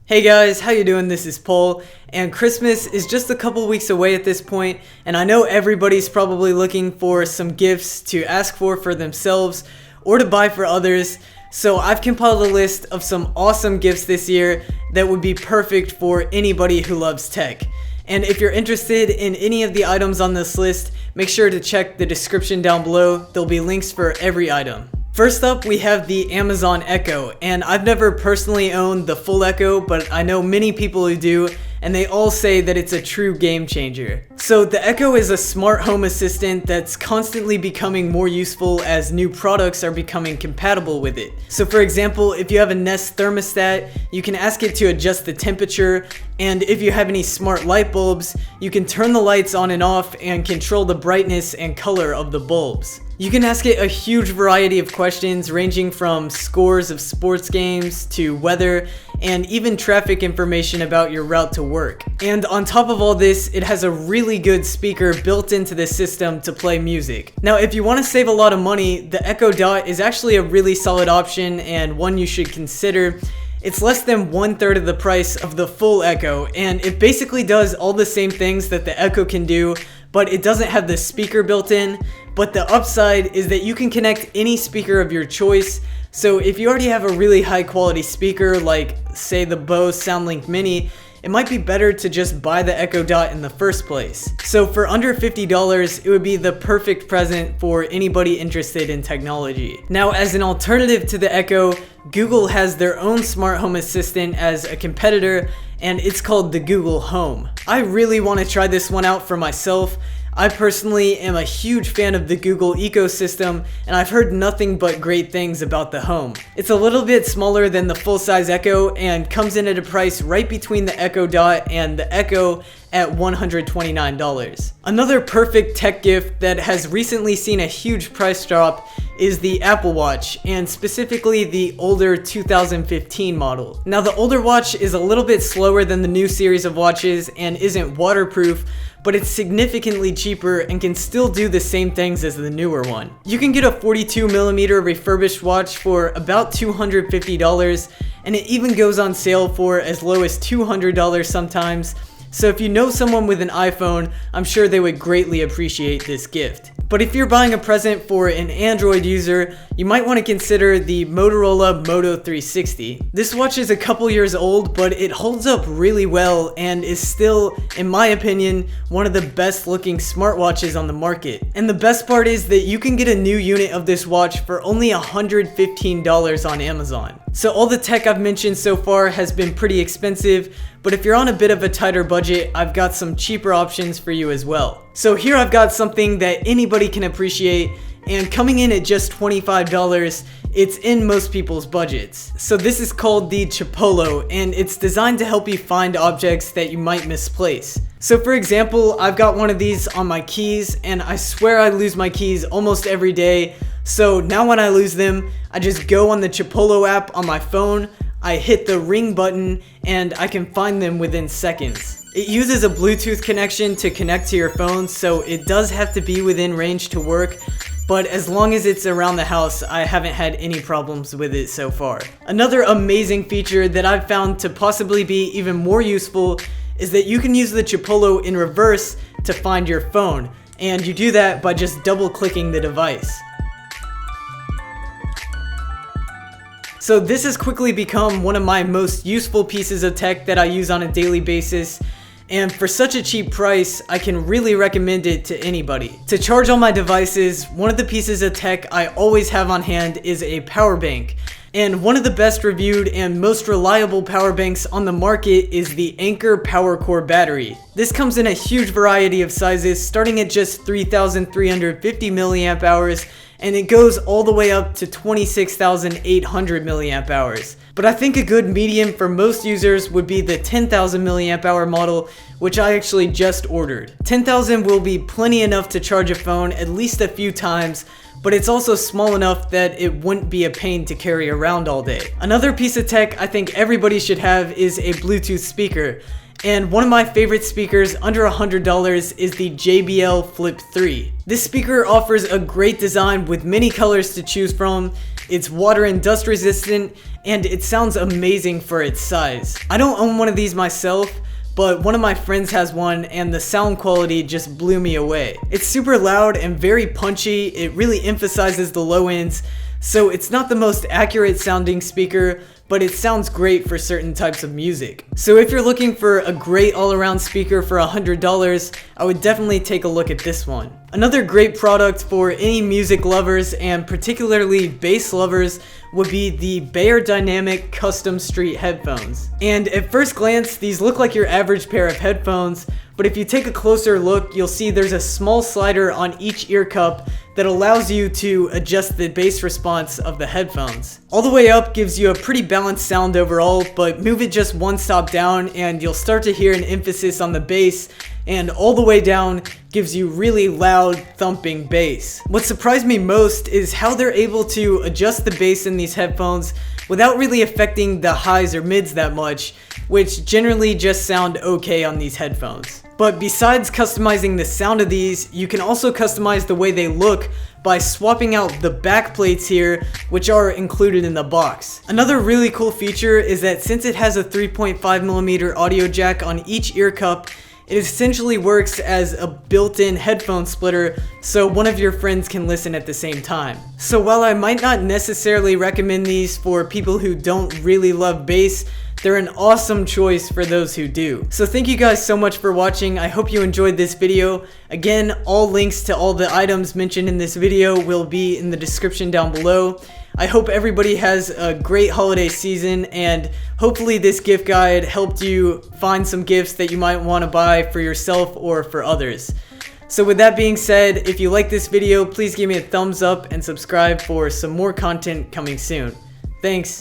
Hey guys, how you doing? This is Paul, and Christmas is just a couple weeks away at this point, and I know everybody's probably looking for some gifts to ask for themselves or to buy for others. So I've compiled a list of some awesome gifts this year that would be perfect for anybody who loves tech. And if you're interested in any of the items on this list, make sure to check the description down below. There'll be links for every item. First up, we have the Amazon Echo, and I've never personally owned the full Echo, but I know many people who do, and they all say that it's a true game changer. So the Echo is a smart home assistant that's constantly becoming more useful as new products are becoming compatible with it. So for example, if you have a Nest thermostat, you can ask it to adjust the temperature, and if you have any smart light bulbs, you can turn the lights on and off and control the brightness and color of the bulbs. You can ask it a huge variety of questions ranging from scores of sports games to weather and even traffic information about your route to work. And on top of all this, it has a really good speaker built into the system to play music. Now, if you want to save a lot of money, the Echo Dot is actually a really solid option and one you should consider. It's less than 1/3 of the price of the full Echo, and it basically does all the same things that the Echo can do, but it doesn't have the speaker built in. But the upside is that you can connect any speaker of your choice. So if you already have a really high quality speaker, like say the Bose SoundLink Mini, it might be better to just buy the Echo Dot in the first place. So for under $50, it would be the perfect present for anybody interested in technology. Now, as an alternative to the Echo, Google has their own smart home assistant as a competitor, and it's called the Google Home. I really want to try this one out for myself. I personally am a huge fan of the Google ecosystem, and I've heard nothing but great things about the Home. It's a little bit smaller than the full-size Echo and comes in at a price right between the Echo Dot and the Echo at $129. Another perfect tech gift that has recently seen a huge price drop is the Apple Watch, and specifically the older 2015 model. Now, the older watch is a little bit slower than the new series of watches and isn't waterproof, but it's significantly cheaper and can still do the same things as the newer one. You can get a 42mm refurbished watch for about $250, and it even goes on sale for as low as $200 sometimes. So if you know someone with an iPhone, I'm sure they would greatly appreciate this gift. But if you're buying a present for an Android user, you might want to consider the Motorola Moto 360. This watch is a couple years old, but it holds up really well and is still, in my opinion, one of the best looking smartwatches on the market. And the best part is that you can get a new unit of this watch for only $115 on Amazon. So all the tech I've mentioned so far has been pretty expensive, but if you're on a bit of a tighter budget, I've got some cheaper options for you as well. So here I've got something that anybody can appreciate, and coming in at just $25, it's in most people's budgets. So this is called the Chipolo, and it's designed to help you find objects that you might misplace. So for example, I've got one of these on my keys, and I swear I lose my keys almost every day. So now when I lose them, I just go on the Chipolo app on my phone, I hit the ring button, and I can find them within seconds. It uses a Bluetooth connection to connect to your phone, so it does have to be within range to work, but as long as it's around the house, I haven't had any problems with it so far. Another amazing feature that I've found to possibly be even more useful is that you can use the Chipolo in reverse to find your phone, and you do that by just double-clicking the device. So this has quickly become one of my most useful pieces of tech that I use on a daily basis, and for such a cheap price, I can really recommend it to anybody. To charge all my devices, one of the pieces of tech I always have on hand is a power bank. And one of the best reviewed and most reliable power banks on the market is the Anker PowerCore battery. This comes in a huge variety of sizes, starting at just 3,350 milliamp hours, and it goes all the way up to 26,800 milliamp hours. But I think a good medium for most users would be the 10,000 milliamp hour model, which I actually just ordered. 10,000 will be plenty enough to charge a phone at least a few times, but it's also small enough that it wouldn't be a pain to carry around all day. Another piece of tech I think everybody should have is a Bluetooth speaker. And one of my favorite speakers under $100 is the JBL Flip 3. This speaker offers a great design with many colors to choose from, it's water and dust resistant, and it sounds amazing for its size. I don't own one of these myself, but one of my friends has one and the sound quality just blew me away. It's super loud and very punchy. It really emphasizes the low ends, so it's not the most accurate sounding speaker, but it sounds great for certain types of music. So if you're looking for a great all-around speaker for $100, I would definitely take a look at this one. Another great product for any music lovers and particularly bass lovers would be the Beyerdynamic Custom Street Headphones. And at first glance, these look like your average pair of headphones, but if you take a closer look, you'll see there's a small slider on each ear cup that allows you to adjust the bass response of the headphones. All the way up gives you a pretty balanced sound overall, but move it just one stop down and you'll start to hear an emphasis on the bass, and all the way down gives you really loud thumping bass. What surprised me most is how they're able to adjust the bass in these headphones without really affecting the highs or mids that much, which generally just sound okay on these headphones. But besides customizing the sound of these, you can also customize the way they look by swapping out the back plates here, which are included in the box. Another really cool feature is that since it has a 3.5mm audio jack on each ear cup, it essentially works as a built-in headphone splitter, so one of your friends can listen at the same time. So while I might not necessarily recommend these for people who don't really love bass, they're an awesome choice for those who do. So thank you guys so much for watching. I hope you enjoyed this video. Again, all links to all the items mentioned in this video will be in the description down below. I hope everybody has a great holiday season, and hopefully this gift guide helped you find some gifts that you might want to buy for yourself or for others. So with that being said, if you like this video, please give me a thumbs up and subscribe for some more content coming soon. Thanks.